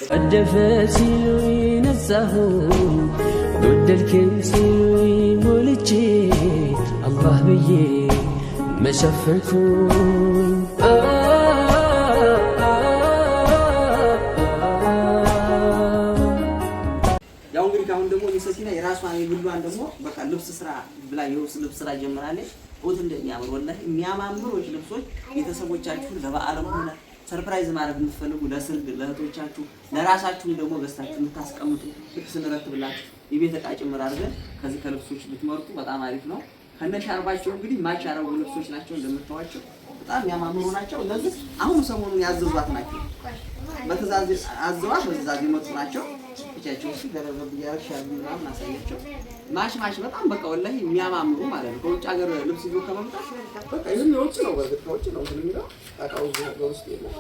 قدف سيلوي نزهو ضد الكنسي مولجي الله بيي ما شفكون ያው እንግዲህ ካሁን ደግሞ የሰሲና የራሷን የግሏን ደግሞ በቃ ልብስ ስራ ብላ የውስ ልብስ ስራ ጀምራለች። ኦት እንደሚያምር ወላሂ የሚያማምሩት ልብሶች ቤተሰቦቻችሁን ለበዓልም ሆነ ሰርፕራይዝ ማድረግ የምትፈልጉ ለሰርግ ለእህቶቻችሁ ለራሳችሁ ደግሞ ገዝታችሁ የምታስቀምጡ ልብስ እንረትብላችሁ የቤት ዕቃ ጭምር አድርገን ከዚህ ከልብሶች ብትመርጡ በጣም አሪፍ ነው። ከነሻርባቸው እንግዲህ ማች ያረጉ ልብሶች ናቸው እንደምታዋቸው በጣም የሚያማምሩ ናቸው። እነዚህ አሁን ሰሞኑን ያዘዟት ናቸው። በትዕዛዝ አዘዋት በትዕዛዝ የመጡ ናቸው። እቻቸው እሺ ደረበብ ያርሻል ምናምን አሳያቸው። ማሽ በጣም በቃ ወላሂ የሚያማምሩ ማለት ነው። ከውጭ ሀገር ልብስ ይዞ ከመምጣት በቃ ይሄን ነው ነው በርግጥ ከውጭ ነው የሚለው አቃው ውስጥ ነው።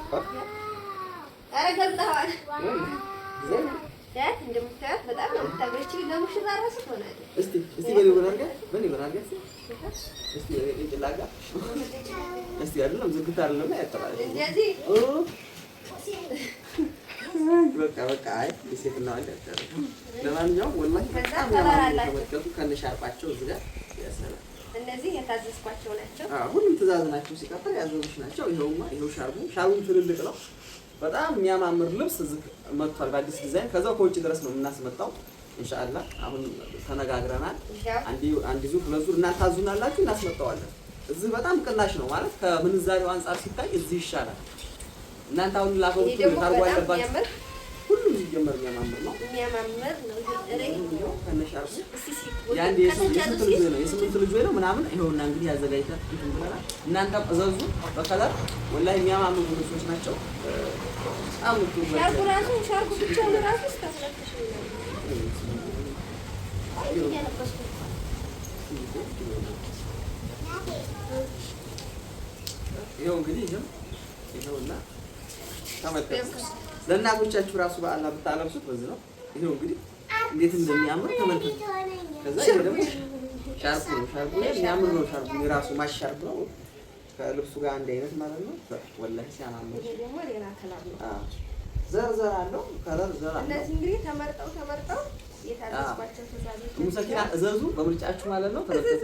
አረጋግጠዋል ዳት እንደምታዩት በጣም ነው ታገርቺ ለሙሽራ ራስ ሆናለች። እስቲ በኔ ወራርጋ እስቲ እንጭላጋ እስቲ አይደለም ዝግታ አይደለም ያጠራል እንደዚህ በቃ አይ ሴት ነው አለ ያጠራል። ለማንኛውም ወላሂ በጣም ያማምሩ ከነሻርባቸው እዚህ ጋር ያሰላል። እነዚህ የታዘዝኳቸው ናቸው። ሁሉም ትዕዛዝ ናቸው። ሲቀጥል ያዘዙሽ ናቸው። ይሄው ሻርቡም ትልልቅ ነው። በጣም የሚያማምር ልብስ እዚህ መጥቷል በአዲስ ዲዛይን። ከዛው ከውጭ ድረስ ነው የምናስመጣው ኢንሻአላህ። አሁን ተነጋግረናል። አንድ ዙር ሁለት ዙር እናንተ ታዙናላችሁ እናስመጣዋለን። እዚህ በጣም ቅናሽ ነው ማለት ከምንዛሬው አንፃር ሲታይ እዚህ ይሻላል። እናንተ አሁን ላፈው ታርጓ አለባችሁ። ሁሉም ሲጀመር የሚያማምር ነው። ከነሻርቡ ያንዴ የስምንት ልጅ ነው ምናምን ይኸውና እንግዲህ ያዘጋጅተን እንትን ብለናል። እናንተ እዘዙ በከለር ወላሂ የሚያማምሩ ልብሶች ናቸው። በጣም ሻርቡ ብቻውን ራሱ እስከ ይኸው እንግዲህ ይኸውና ተመልከቱ። ለእናቶቻችሁ ራሱ በአላህ ብታለብሱት በዚህ ነው። ይሄው እንግዲህ እንዴት እንደሚያምር ተመልከቱ። ከዛ ይሄ ደግሞ ሻርፕ የሚያምር ነው። ሻርፕ የራሱ ማሻርፕ ነው ከልብሱ ጋር አንድ አይነት ማለት ነው። ወላሂ ሲያማምር ደግሞ ሌላ ከለር ነው። ዘር አለው ከለር ዘር አለው። እነዚህ እንግዲህ ተመርጠው የታዘዝኳቸው ተዛዞች ሙሰኪና እዘዙ በምርጫችሁ ማለት ነው። ተመልከቱ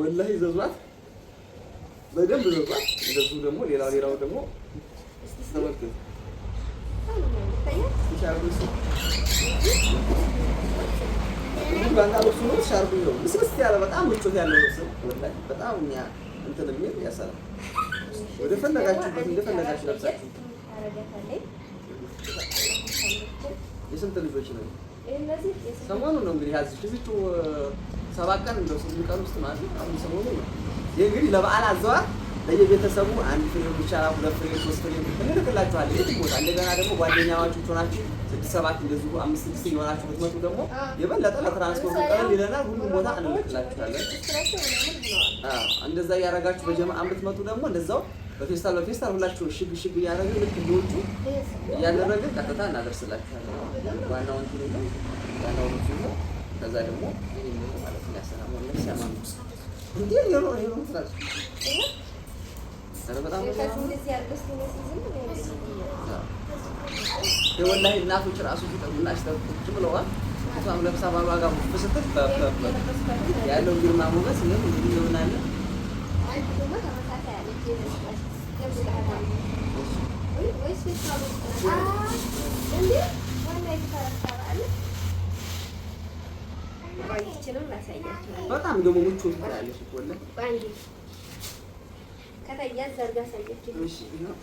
ወላሂ እዘዟት በደንብ እዘዟት። እንደዚሁ ደግሞ ሌላው ደግሞ ተመልከቱ ሻርፕ ነው። ምስስ ያለ በጣም ምቾት ያለው ነው። ወላሂ በጣም እንትን የሚል ያሰራል። ወደ ፈለጋችሁበት እንደፈለጋችሁ ለብሳችሁ የስንት ልጆች ነው? ሰሞኑን ነው እንግዲህ ያዝሽ እዚቹ 7 ቀን እንደው 8 ቀን ውስጥ ማለት ነው። አሁን ሰሞኑን ነው ይሄ እንግዲህ ለበዓል አዘዋል። ለየቤተሰቡ አንድ ፍሬ ብቻ 2 ፍሬ 3 ፍሬ እንልክላችኋለን። የትም ቦታ እንደገና ደግሞ ጓደኛዋችሁ ሆናችሁ 6 7 እንደዚሁ 5 6 ይሆናችሁ ብትመጡ ደግሞ የበለጠ ለትራንስፖርት ቀለል ይለናል። ሁሉም ቦታ እንልክላችኋለን። እንደዛ እያደረጋችሁ በጀማዓ ብትመጡ ደግሞ እንደዛው በፌስታል ሁላችሁ ሽግ እያደረግን ልክ እንደውጩ እያደረግን ቀጥታ እናደርስላችኋለን። ዋናው እንትን ነው ዋናው ነው። ከዛ ደግሞ ይሄን ማለት ነው ያሰላሙ ለሰማም እንዴ ይሄው ትራስ በጣም ወላሂ እናቶች ራሱ ቢጠሩላሽ ተጥቁ ብለዋል። እሷም ለብሳ ባሏ ጋር ብስትል ያለው ግርማ ሞገስ ነው እንግዲህ ይሆናል። በጣም ደግሞ ምቾት ያለሽ ወላሂ ከተያዝ ዘርጋ ሳይያችሁ እሺ ነው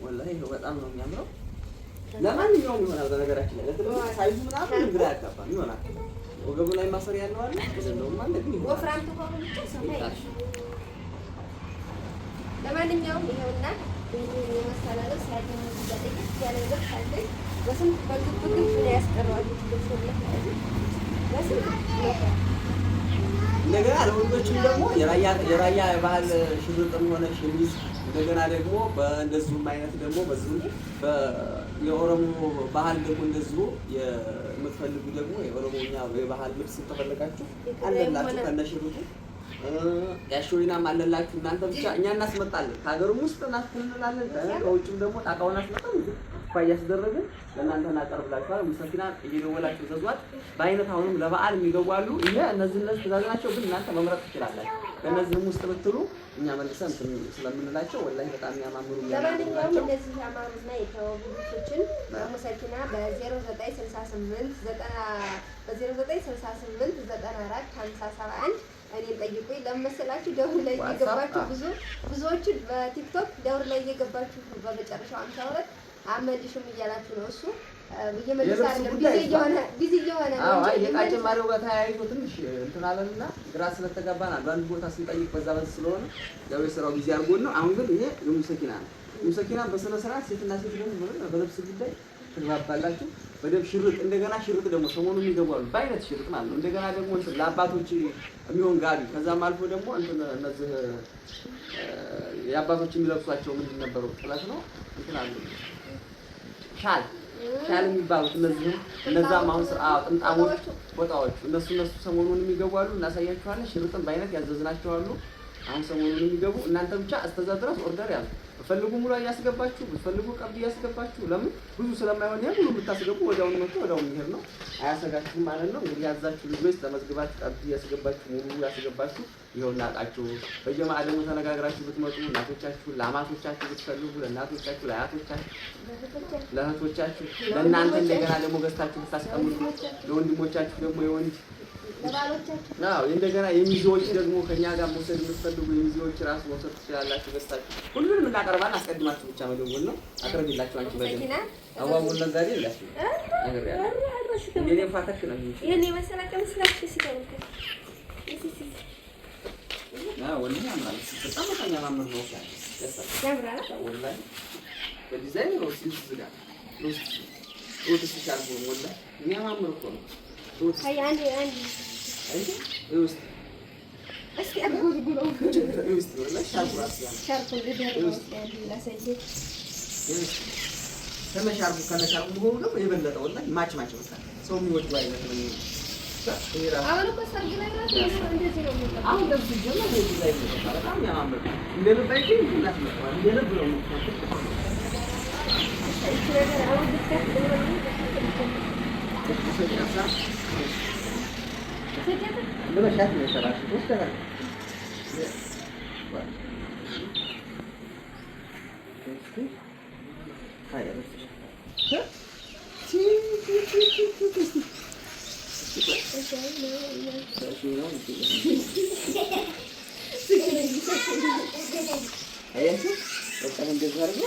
ወላሂ ነው በጣም ነው የሚያምረው። ለማንኛውም ይሆናል። በነገራችን ላይ ለትልቅ ሳይዙ ምናምን ግራ ያጋባል ይሆናል። ወገቡ ላይ ማሰሪያ ያለው አለ እንደው ማለት ነው ወፍራም ተቆም ብቻ ሰማይ። ለማንኛውም ይሄውና እንግዲህ የመሰላለው ሳይሆን ዘጠኝ ያለ ነገር ካለ በስንት በግብ ነው ያስቀረዋል እንደገና ለወንዶችም ደግሞ የራያ ባህል ሽርጥም ሆነ ሸሚዝ እንደገና ደግሞ በእንደዚሁም አይነት ደግሞ በዚሁ የኦሮሞ ባህል ደግሞ እንደዚሁ የምትፈልጉ ደግሞ የኦሮሞኛ የባህል ልብስ ተፈለጋችሁ አለላችሁ ከነሽሩቱ ያሾይናም አለላችሁ። እናንተ ብቻ እኛ እናስመጣለን። ከሀገሩም ውስጥ እናስፈልጋለን። ከውጭም ደግሞ ጣቃውን አስመጣለን። እያስደረግን ለእናንተ እናቀርብላችኋል። ሙሰኪና እየደወላችሁ ዘዟት። በአይነት አሁንም ለበዓል የሚገቡ አሉ። ይሄ እነዚህ ትእዛዝ ናቸው፣ ግን እናንተ መምረጥ ትችላላችሁ። ከእነዚህም ውስጥ ብትሉ እኛ መልሰን ስለምንላቸው ወላሂ በጣም የሚያማምሩ ለማንኛውም እነዚህ ያማሩና የተዋቡ ልብሶችን ሙሰኪና በ0968 እኔን ጠይቁኝ። ለመሰላችሁ ደውር ላይ እየገባችሁ ብዙዎቹ በቲክቶክ ደውር ላይ እየገባችሁ በመጨረሻው 52 አመልሽም እያላችሁ ነው። እሱ እየመለሰ አይደለም ቢዚ እየሆነ ነው። አዎ የዕቃ ጭማሪው ጋር ተያይዞ ትንሽ እንትን አለንና ግራ ስለተጋባን አንድ ቦታ ስንጠይቅ በዛ ስለሆነ ያው የስራው ጊዜ አድርጎን ነው። አሁን ግን ይሄ የሙሰኪና ነው። ሙሰኪና በስነ ስርዓት ሴትና ሴት ደግሞ በልብስ ጉዳይ ትግባባላችሁ። በደንብ ሽርጥ እንደገና ሽርጥ ደግሞ ሰሞኑን ይገባሉ። በአይነት ሽርጥ ማለት ነው። እንደገና ደግሞ ለአባቶች የሚሆን ጋቢ ከዛም አልፎ ደግሞ እነዚህ የአባቶች የሚለብሷቸው ምንድን ነበሩ? ጥለት ነው እንትን አሉ ሻል የሚባሉት እነዛም አሁን ጥምጣሞች ቦታዎቹ እነሱ ሰሞኑን የሚገቡ አሉ። እናሳያችኋለን። ሽርጥን በአይነት ያዘዝናቸው አሉ። አሁን ሰሞኑን የሚገቡ እናንተ ብቻ እስከዛ ድረስ ኦርደር ያዙ። በፈልጉ ሙሉ እያስገባችሁ በፈልጉ ቀብ እያስገባችሁ ለምን ብዙ ስለማይሆን ያ ሙሉ የምታስገቡ ወዲያውኑ መጥቶ ወዲያውኑ ይሄድ ነው። አያሰጋችሁም ማለት ነው። እንግዲህ ያዛችሁ ልጆች ተመዝግባችሁ ቀብ እያስገባችሁ ሙሉ ያስገባችሁ ይኸው እናጣችሁ። በጀማዓ ደግሞ ተነጋግራችሁ ብትመጡ እናቶቻችሁ ለአማቶቻችሁ ብትፈልጉ ለእናቶቻችሁ ለአያቶቻችሁ ለእህቶቻችሁ ለእናንተ እንደገና ደግሞ ገዝታችሁ ብታስቀምጡ ለወንድሞቻችሁ ደግሞ የወንድ እንደገና የሚዜዎች ደግሞ ከኛ ጋር መውሰድ የምትፈልጉ የሚዜዎች ራሱ መውሰድ ትችላላችሁ። ገዝታችሁ ሁሉንም እናቀርባለን። አስቀድማችሁ ብቻ መደወል ነው። አቅርቢላችሁ አንቺ በደንብ አዋሙን ነጋዴ ይላችሁ ነገር ያለ የኔ ፋተክ ነው የኔ መሰላቀ መስላችሁ ሲደውልኩ ወላሂ ያምራል። በጣም ያማምር ነው። ያምራል ወላሂ በዲዛይን ነው ሲዝጋ ነው ሲሻል ነው ወላሂ የሚያማምር እኮ ነው። አንድ እስቲ አብጉልጉሎ ከነሻርቡ ሆኖ ደግሞ የበለጠ ወላሂ ማች በቃ ሰው የሚወደው አይነት ነው። አሁን እኮ ሰርግ ላይ ራሱ እንደዚህ ነው የሚባለው። አሁን ደግሞ ጀመረ ዲዛይን ነው በጣም ያማምር እንደ ልብ አይደል እንዴት ነው እንደ ልብ ነው በሻት ነው የሰራሽ ወስተራ አያችሁ በጣም እንደዛ አድርጎ